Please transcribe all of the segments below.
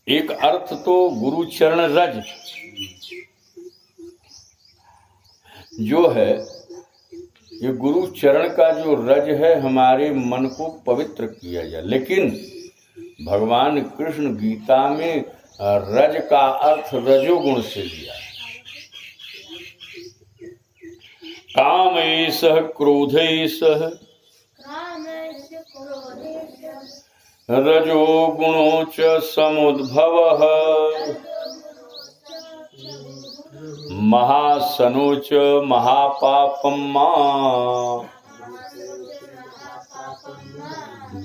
एक अर्थ तो गुरु चरण रज जो है, ये गुरु चरण का जो रज है हमारे मन को पवित्र किया जाए। लेकिन भगवान कृष्ण गीता में रज का अर्थ रजोगुण से लिया है। कामैषः क्रोधैषः रजो गुणो च समुद्भवः महासनो च महापापम्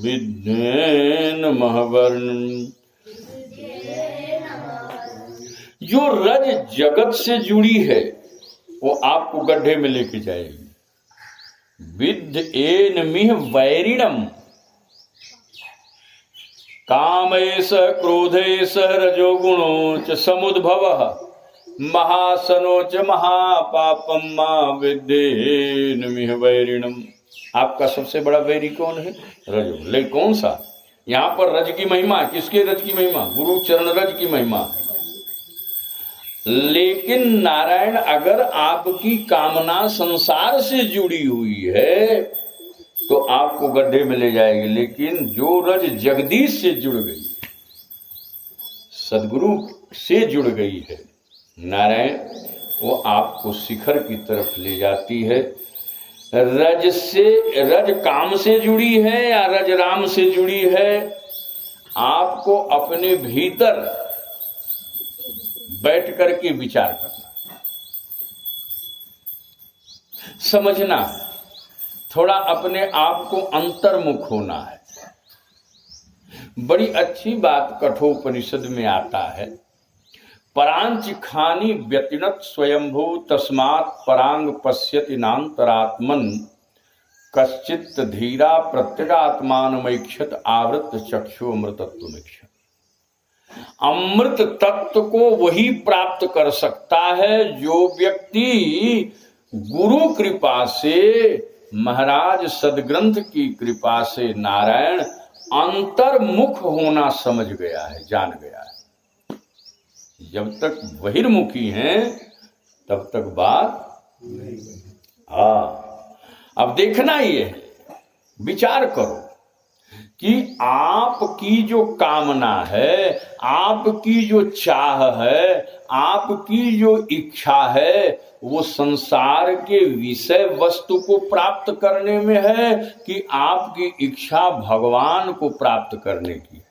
विद्येन महवर्णम्। जो रज जगत से जुड़ी है वो आपको गड्ढे में लेके जाएगी। विद्येन मिह वैरिणम कामैषः क्रोधैषः रजोगुणो च समुद्भवः महासनो च महापापम् विद्येन मिह वैरिणम। आपका सबसे बड़ा वैरी कौन है? रजो। लेकिन कौन सा? यहाँ पर रज की महिमा, किसके रज की महिमा? गुरु चरण रज की महिमा। लेकिन नारायण अगर आपकी कामना संसार से जुड़ी हुई है तो आपको गड्ढे में ले जाएगी। लेकिन जो रज जगदीश से जुड़ गई, सदगुरु से जुड़ गई है नारायण, वो आपको शिखर की तरफ ले जाती है। रज काम से जुड़ी है या रज राम से जुड़ी है, आपको अपने भीतर बैठ करके विचार करना, समझना, थोड़ा अपने आप को अंतर्मुख होना है। बड़ी अच्छी बात कठोपनिषद में आता है, परांच खानी व्यतिनत स्वयंभू तस्मात् परांग पश्यति नान्तरात्मन कश्चित् धीरा प्रत्यगात्मानमैक्षत आवृत चक्षु अमृतत्वमीक्षत। अमृत तत्व को वही प्राप्त कर सकता है जो व्यक्ति गुरु कृपा से, महाराज सदग्रंथ की कृपा से नारायण अंतर्मुख होना समझ गया है, जान गया है। जब तक बहिर्मुखी हैं तब तक बात अब देखना ये है, विचार करो कि आपकी जो कामना है, आपकी जो चाह है, आपकी जो इच्छा है, वो संसार के विषय वस्तु को प्राप्त करने में है कि आपकी इच्छा भगवान को प्राप्त करने की है।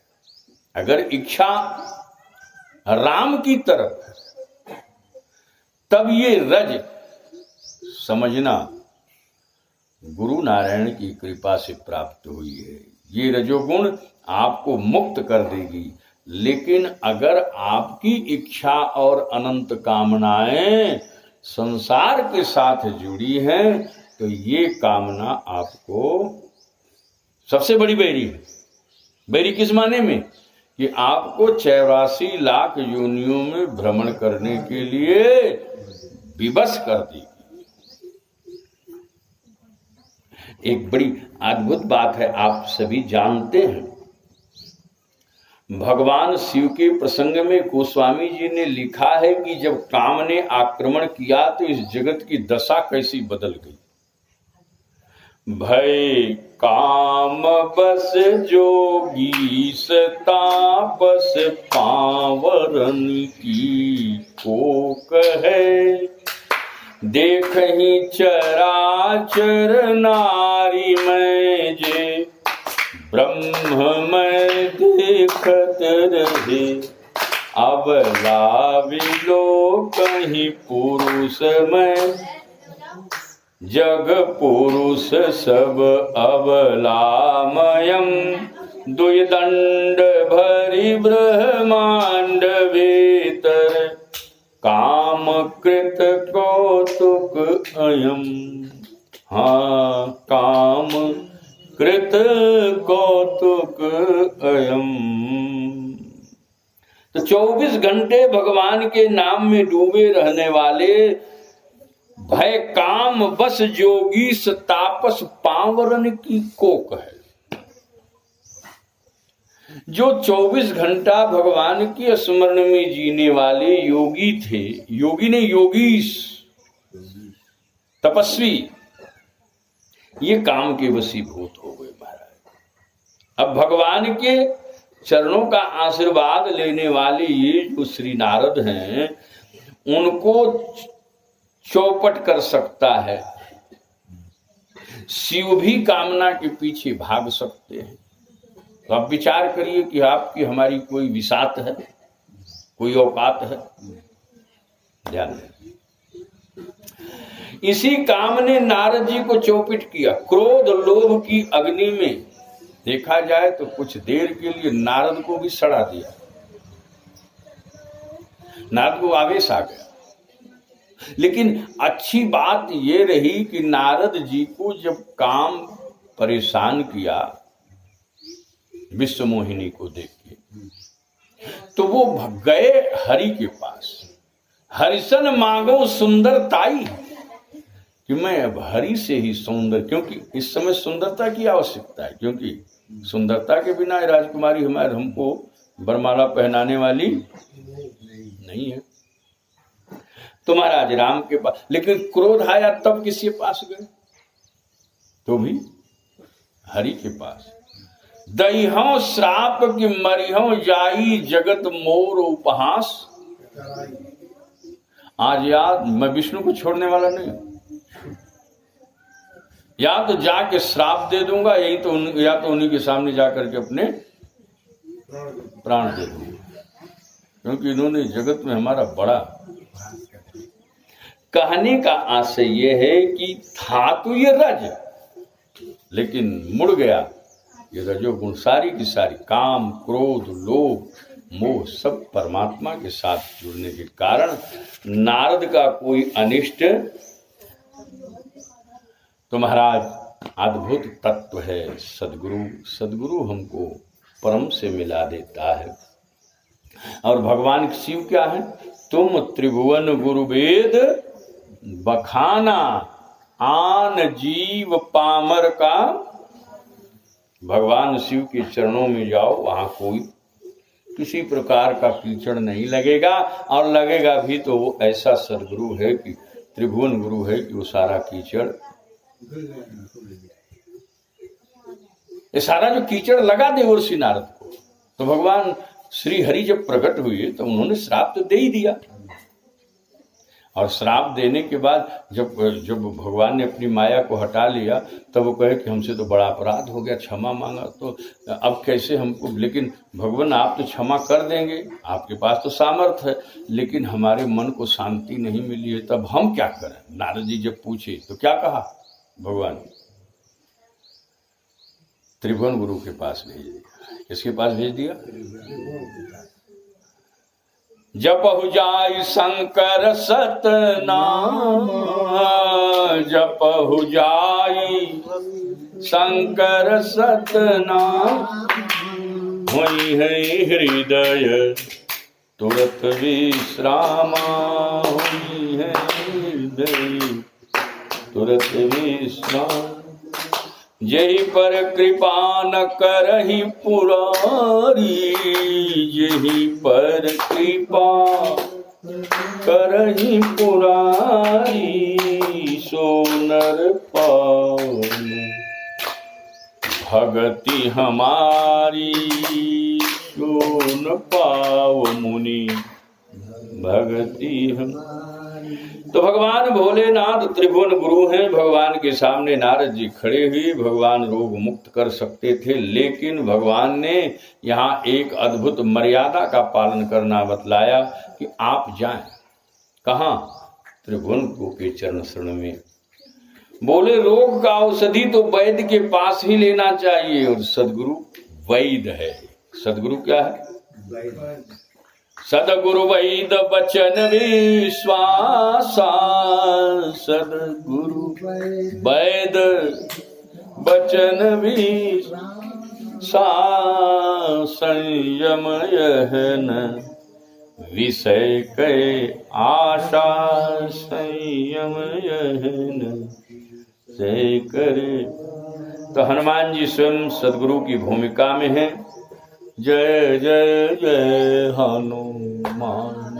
अगर इच्छा राम की तरफ है तब ये रज समझना गुरु नारायण की कृपा से प्राप्त हुई है। ये रजोगुण आपको मुक्त कर देगी। लेकिन अगर आपकी इच्छा और अनंत कामनाएं संसार के साथ जुड़ी हैं तो ये कामना आपको सबसे बड़ी बैरी है। बैरी किस माने में? कि आपको 84 लाख योनियों में भ्रमण करने के लिए विवश कर देगी। एक बड़ी अद्भुत बात है, आप सभी जानते हैं, भगवान शिव के प्रसंग में गोस्वामी जी ने लिखा है कि जब काम ने आक्रमण किया तो इस जगत की दशा कैसी बदल गई। भय काम बस जोगी तापस पावरन की को कहे, देखहि चराचर नारी में जे ब्रह्ममय देखत रहे, अब लाविलो कहीं पुरुष में जग पुरुष सब अबलामयम, द्विदंड भरी ब्रह्मांड भीतर काम कृत कौतुक अयम। हाँ, काम कृत कौतुक अयम। तो 24 घंटे भगवान के नाम में डूबे रहने वाले भय काम बस जोगी तापस पावरन की कोक है। जो 24 घंटा भगवान के स्मरण में जीने वाले योगी थे, योगी ने योगीश, तपस्वी, ये काम के वशीभूत हो गए महाराज। अब भगवान के चरणों का आशीर्वाद लेने वाले ये जो श्री नारद हैं, उनको चौपट कर सकता है। शिव भी कामना के पीछे भाग सकते हैं। तो आप विचार करिए कि आपकी हमारी कोई विसात है, कोई औकात है? ध्यान दें। इसी काम ने नारद जी को चौपट किया। क्रोध लोभ की अग्नि में देखा जाए तो कुछ देर के लिए नारद को भी सड़ा दिया। नारद को आवेश आ गया। लेकिन अच्छी बात यह रही कि नारद जी को जब काम परेशान किया विश्व मोहिनी को देख के, तो वो गए हरि के पास। हरिसन मांगो सुंदरताई, कि मैं अब हरि से ही सुंदर, क्योंकि इस समय सुंदरता की आवश्यकता है, क्योंकि सुंदरता के बिना राजकुमारी हमारे हमको बरमाला पहनाने वाली नहीं है। तो महाराज राम के पास, लेकिन क्रोध आया तब किसके पास गए? तो भी हरि के पास। दहिहों श्राप की मरिहों जाई जगत मोर उपहास। आज याद, मैं विष्णु को छोड़ने वाला नहीं, या तो जाके श्राप दे दूंगा, यही तो या तो उन्हीं के सामने जाकर के अपने प्राण दे दूंगा, क्योंकि इन्होंने जगत में हमारा बड़ा। कहने का आशय यह है कि था तो ये रज, लेकिन मुड़ गया ये रजोगुण। सारी की सारी काम, क्रोध, लोभ, मोह सब परमात्मा के साथ जुड़ने के कारण नारद का कोई अनिष्ट। तो महाराज अद्भुत तत्व है सदगुरु। सदगुरु हमको परम से मिला देता है। और भगवान शिव क्या है? तुम त्रिभुवन गुरु वेद बखाना, आन जीव पामर का। भगवान शिव के चरणों में जाओ, वहां कोई किसी प्रकार का कीचड़ नहीं लगेगा, और लगेगा भी तो वो ऐसा सदगुरु है कि त्रिभुवन गुरु है कि वो सारा कीचड़, ये सारा जो कीचड़ लगा दे ऋषि नारद को। तो भगवान श्री हरि जब प्रकट हुए तो उन्होंने श्राप तो दे ही दिया। और श्राप देने के बाद जब भगवान ने अपनी माया को हटा लिया, तब वो कहे कि हमसे तो बड़ा अपराध हो गया, क्षमा मांगा, तो अब कैसे हमको। लेकिन भगवान आप तो क्षमा कर देंगे, आपके पास तो सामर्थ्य है, लेकिन हमारे मन को शांति नहीं मिली है, तब हम क्या करें? नारद जी जब पूछे तो क्या कहा भगवान? त्रिभुवन गुरु के पास भेज दिया। किसके पास भेज दिया? जपहु जाई शंकर सतनाम, जपहु जाई शंकर सतनाम। हुई है हृदय तुरत विश्रामा, हुई है हृदय तुरत विश्राम। जही पर कृपा न करही पुरारी, जही पर कृपा करही पुरारी। सोनर पावन भगति हमारी, सोन पाव मुनि भगति हमारी। तो भगवान भोलेनाथ त्रिभुवन गुरु हैं। भगवान के सामने नारद जी खड़े हुए। भगवान रोग मुक्त कर सकते थे, लेकिन भगवान ने यहाँ एक अद्भुत मर्यादा का पालन करना बतलाया कि आप जाएं कहाँ? त्रिभुवन गुरु के चरण शरण में। बोले रोग का औषधि तो वैद्य के पास ही लेना चाहिए, और सदगुरु वैद्य है। सदगुरु क्या है? सदगुरु वैद बचन विश्वासा, सदगुरु वैद बचन विश्वासा। संयम यह न विषय कै आशा, संयम यह न विषय करे। तो हनुमान जी स्वयं सदगुरु की भूमिका में हैं। जय जय जय हनुमान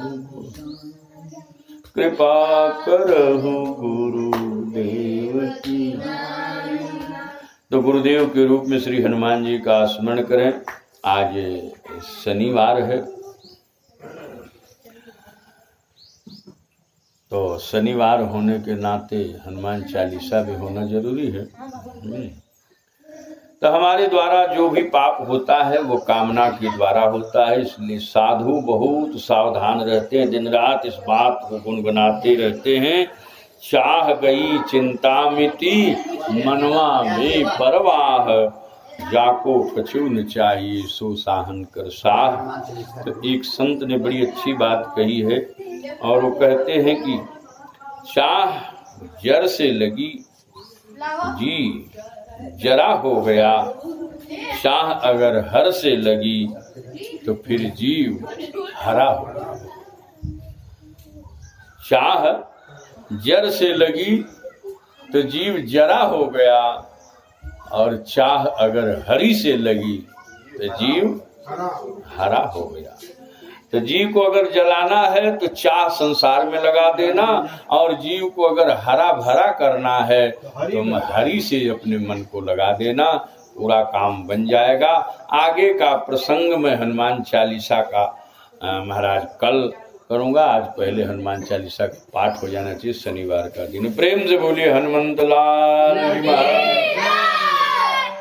कृपा करहु गुरुदेव की। तो गुरुदेव के रूप में श्री हनुमान जी का स्मरण करें। आज शनिवार है, तो शनिवार होने के नाते हनुमान चालीसा भी होना जरूरी है। तो हमारे द्वारा जो भी पाप होता है वो कामना के द्वारा होता है, इसलिए साधु बहुत सावधान रहते हैं, दिन रात इस बात को गुनगुनाते रहते हैं। चाह गई चिंता मिटी मनवा में परवाह, जाको कछु न चाहिए सो साहन कर साह। तो एक संत ने बड़ी अच्छी बात कही है और वो कहते हैं कि चाह जर से लगी जी जरा हो गया, चाह अगर हर से लगी तो फिर जीव हरा हो गया। चाह जर से लगी तो जीव जरा हो गया, और चाह अगर हरी से लगी तो जीव हरा हो गया। तो जीव को अगर जलाना है तो चाह संसार में लगा देना, और जीव को अगर हरा भरा करना है तो हरी से अपने मन को लगा देना, पूरा काम बन जाएगा। आगे का प्रसंग में हनुमान चालीसा का महाराज कल करूँगा। आज पहले हनुमान चालीसा का पाठ हो जाना चाहिए, शनिवार का दिन। प्रेम से बोलिए हनुमंत लाल महाराज।